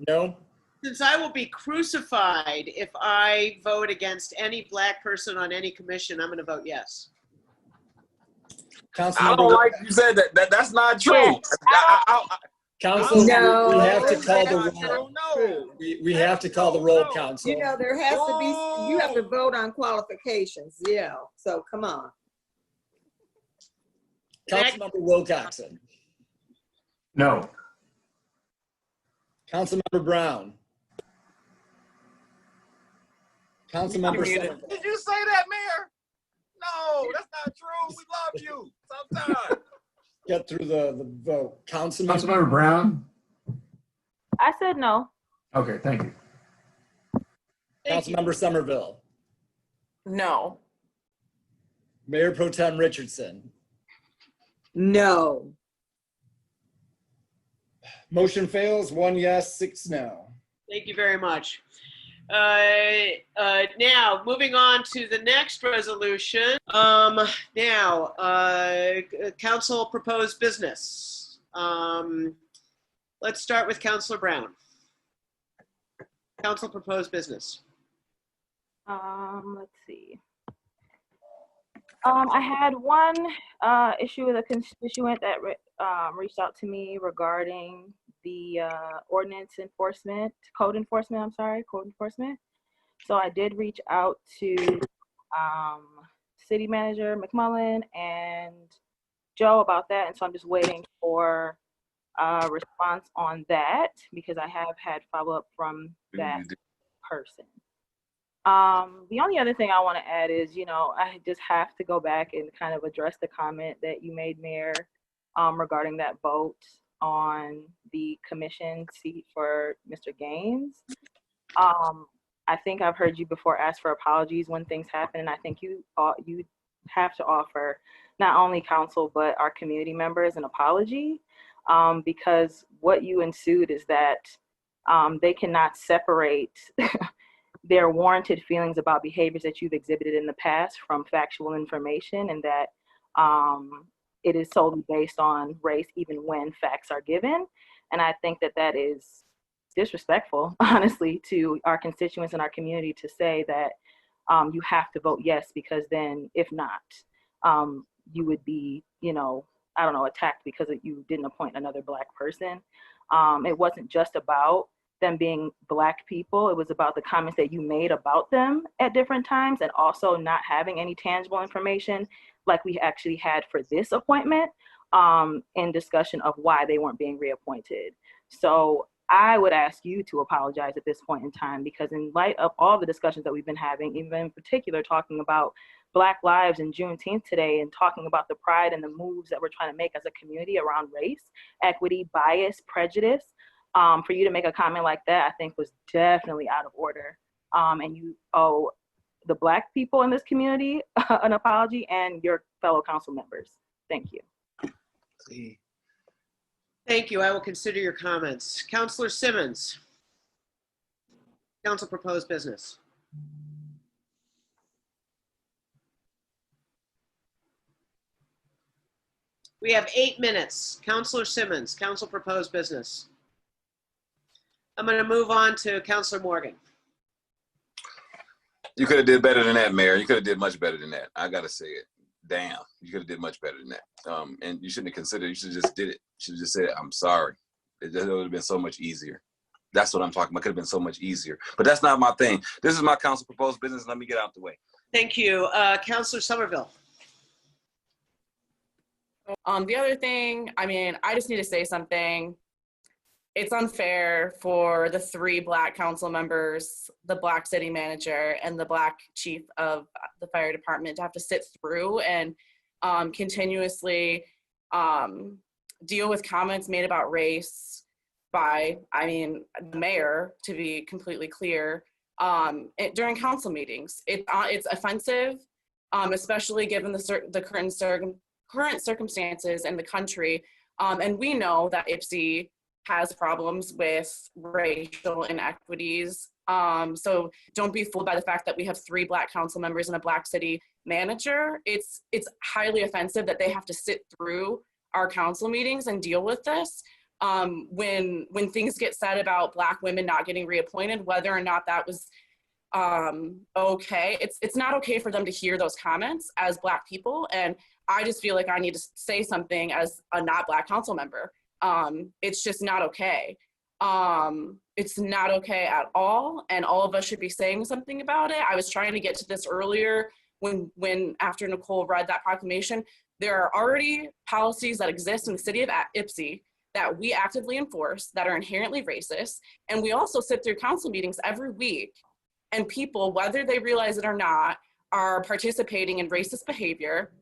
No. Since I will be crucified if I vote against any black person on any commission, I'm going to vote yes. I don't like you said that. That's not true. Yes. Council, No. we have to call the That's roll. not true. No. We have to call the roll, No. council. You know, there has to be, you have to vote on qualifications. Yeah. So come on. Councilmember Wilcoxon. No. Councilmember Brown. Councilmember Sommerville. Did you say that, Mayor? No, that's not true. We love you. Sometimes. Get through the vote. Councilmember Brown? I said no. Okay, thank you. Councilmember Sommerville. No. Mayor Pro Tem Richardson. No. Motion fails, 1 yes, 6 no. Thank you very much. Now, moving on to the next resolution. Council proposed business. Let's start with Councilor Brown. Council proposed business. Let's see. I had one issue with a constituent that reached out to me regarding the code enforcement. So I did reach out to City Manager Mcmullen and Joe about that, and so I'm just waiting for a response on that because I have had follow-up from that person. The only other thing I want to add is, I just have to go back and kind of address the comment that you made, Mayor, regarding that vote on the commission seat for Mr. Gaines. I think I've heard you before ask for apologies when things happen, and I think you have to offer not only council but our community members an apology, because what you ensued is that they cannot separate their warranted feelings about behaviors that you've exhibited in the past from factual information, and that it is solely based on race even when facts are given. And I think that that is disrespectful, honestly, to our constituents and our community to say that you have to vote yes, because then if not, you would be, attacked because you didn't appoint another Black person. It wasn't just about them being Black people. It was about the comments that you made about them at different times, and also not having any tangible information like we actually had for this appointment in discussion of why they weren't being reappointed. So I would ask you to apologize at this point in time, because in light of all the discussions that we've been having, even in particular talking about Black lives and Juneteenth today, and talking about the pride and the moves that we're trying to make as a community around race, equity, bias, prejudice, for you to make a comment like that, I think was definitely out of order. And you owe the Black people in this community an apology, and your fellow council members. Thank you. Thank you. I will consider your comments. Councilor Simmons. Council proposed business. We have 8 minutes. Councilor Simmons, council proposed business. I'm going to move on to Councilor Morgan. You could have did better than that, Mayor. You could have did much better than that. I got to say it. Damn, you could have did much better than that. And you shouldn't have considered, you should have just did it. You should have just said, I'm sorry. It would have been so much easier. That's what I'm talking about. It could have been so much easier. But that's not my thing. This is my council proposed business. Let me get out the way. Thank you. Councilor Sommerville. The other thing, I just need to say something. It's unfair for the 3 Black council members, the Black city manager, and the Black chief of the fire department to have to sit through and continuously deal with comments made about race by, the mayor, to be completely clear, during council meetings. It's offensive, especially given the current circumstances in the country. And we know that IPSI has problems with racial inequities. So don't be fooled by the fact that we have 3 Black council members and a Black city manager. It's highly offensive that they have to sit through our council meetings and deal with this. when things get said about Black women not getting reappointed, whether or not that was okay. It's not okay for them to hear those comments as Black people. And I just feel like I need to say something as a not Black council member. It's just not okay. It's not okay at all. And all of us should be saying something about it. I was trying to get to this earlier when after Nicole read that proclamation. There are already policies that exist in the city of Ypsi that we actively enforce that are inherently racist. And we also sit through council meetings every week, and people, whether they realize it or not, are participating in racist behavior.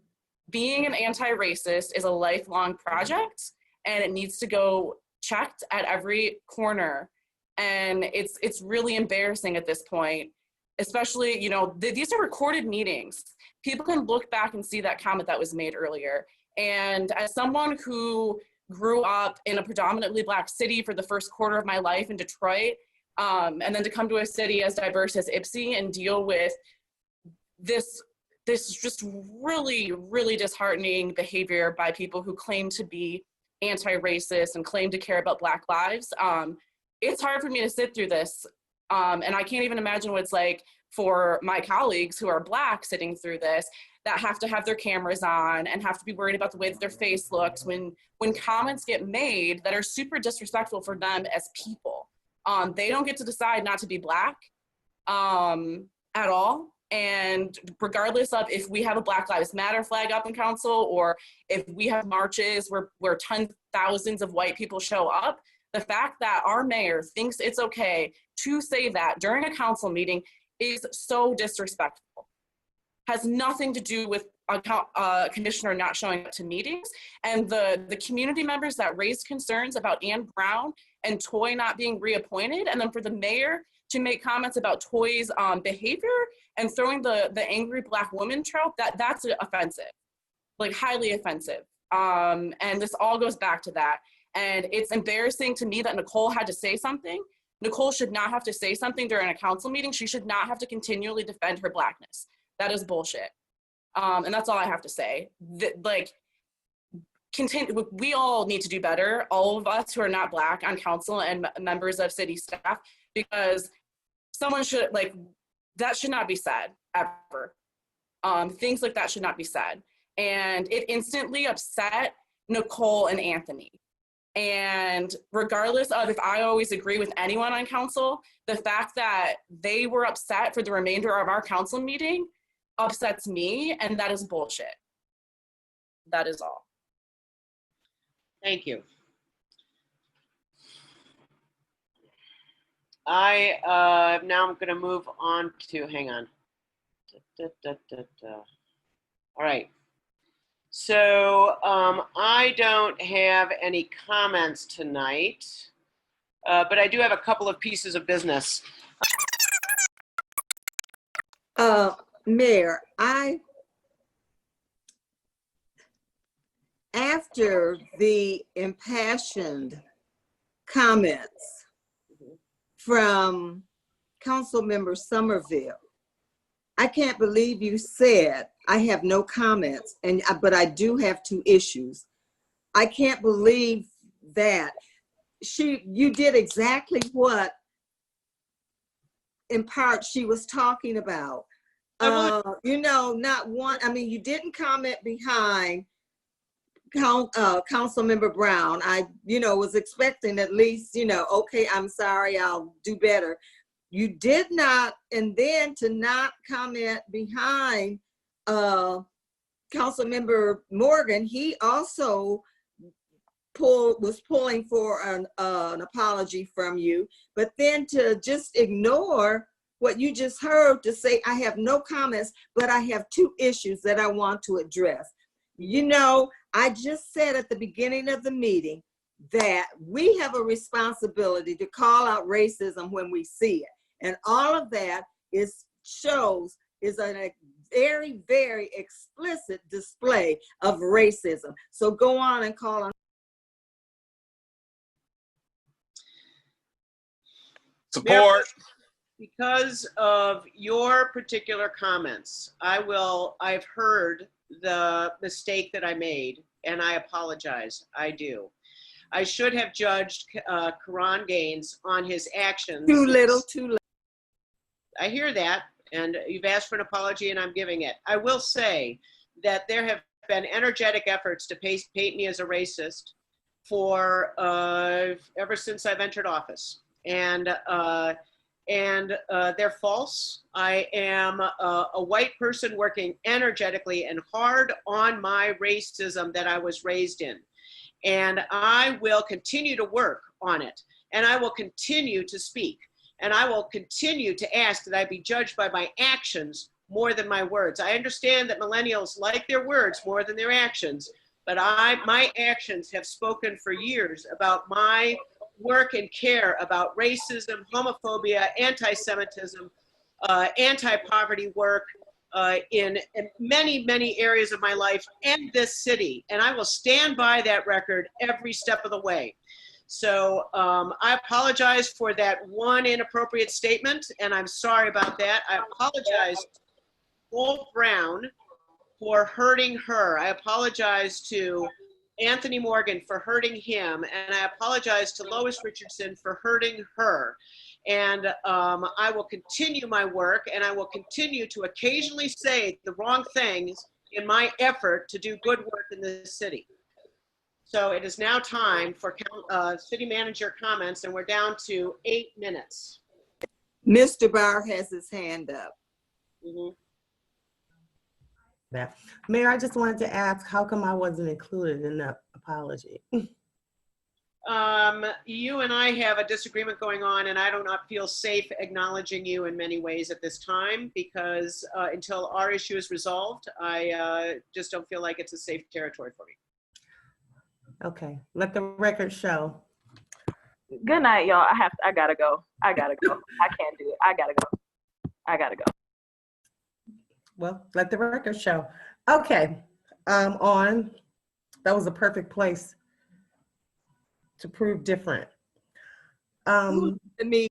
Being an anti-racist is a lifelong project, and it needs to go checked at every corner. And it's really embarrassing at this point, especially, you know, these are recorded meetings. People can look back and see that comment that was made earlier. And as someone who grew up in a predominantly Black city for the first quarter of my life in Detroit, and then to come to a city as diverse as Ypsi and deal with this just really, really disheartening behavior by people who claim to be anti-racist and claim to care about Black lives. It's hard for me to sit through this. And I can't even imagine what it's like for my colleagues who are Black sitting through this, that have to have their cameras on and have to be worried about the way that their face looks when comments get made that are super disrespectful for them as people. They don't get to decide not to be Black at all. And regardless of if we have a Black Lives Matter flag up in council, or if we have marches where tons, thousands of white people show up, the fact that our mayor thinks it's okay to say that during a council meeting is so disrespectful. Has nothing to do with a commissioner not showing up to meetings. And the community members that raised concerns about Ann Brown and Toy not being reappointed, and then for the mayor to make comments about Toy's behavior and throwing the angry Black woman trope, that's offensive, like highly offensive. And this all goes back to that. And it's embarrassing to me that Nicole had to say something. Nicole should not have to say something during a council meeting. She should not have to continually defend her Blackness. That is bullshit. And that's all I have to say. We all need to do better, all of us who are not Black on council and members of city staff, because someone should, that should not be said, ever. Things like that should not be said. And it instantly upset Nicole and Anthony. And regardless of if I always agree with anyone on council, the fact that they were upset for the remainder of our council meeting upsets me, and that is bullshit. That is all. Thank you. Now I'm going to move on to, hang on. All right. So I don't have any comments tonight, but I do have a couple of pieces of business. Mayor, after the impassioned comments from Councilmember Sommerville, I can't believe you said, I have no comments, but I do have 2 issues. I can't believe that. You did exactly what, in part, she was talking about. Not one, you didn't comment behind Councilmember Brown. I, was expecting at least, okay, I'm sorry, I'll do better. You did not, and then to not comment behind Councilmember Morgan, he also was pulling for an apology from you, but then to just ignore what you just heard, to say, I have no comments, but I have 2 issues that I want to address. I just said at the beginning of the meeting that we have a responsibility to call out racism when we see it. And all of that is a very, very explicit display of racism. So go on and call on. Support. Because of your particular comments, I've heard the mistake that I made, and I apologize. I do. I should have judged Karan Gaines on his actions. Too little, too late. I hear that, and you've asked for an apology, and I'm giving it. I will say that there have been energetic efforts to paint me as a racist for ever since I've entered office, and they're false. I am a white person working energetically and hard on my racism that I was raised in. And I will continue to work on it. And I will continue to speak. And I will continue to ask that I be judged by my actions more than my words. I understand that millennials like their words more than their actions, but my actions have spoken for years about my work and care about racism, homophobia, anti-Semitism, anti-poverty work in many, many areas of my life and this city. And I will stand by that record every step of the way. So I apologize for that one inappropriate statement, and I'm sorry about that. I apologize to Nicole Brown for hurting her. I apologize to Anthony Morgan for hurting him, and I apologize to Lois Richardson for hurting her. And I will continue my work, and I will continue to occasionally say the wrong things in my effort to do good work in this city. So it is now time for city manager comments, and we're down to 8 minutes. Mr. Barr has his hand up. Mhm. Mayor, I just wanted to ask, how come I wasn't included in the apology? You and I have a disagreement going on, and I do not feel safe acknowledging you in many ways at this time, because until our issue is resolved, I just don't feel like it's a safe territory for me. Okay, let the record show. Good night, y'all. I gotta go. I can't do it. I gotta go. Well, let the record show. Okay, that was a perfect place to prove different. To me,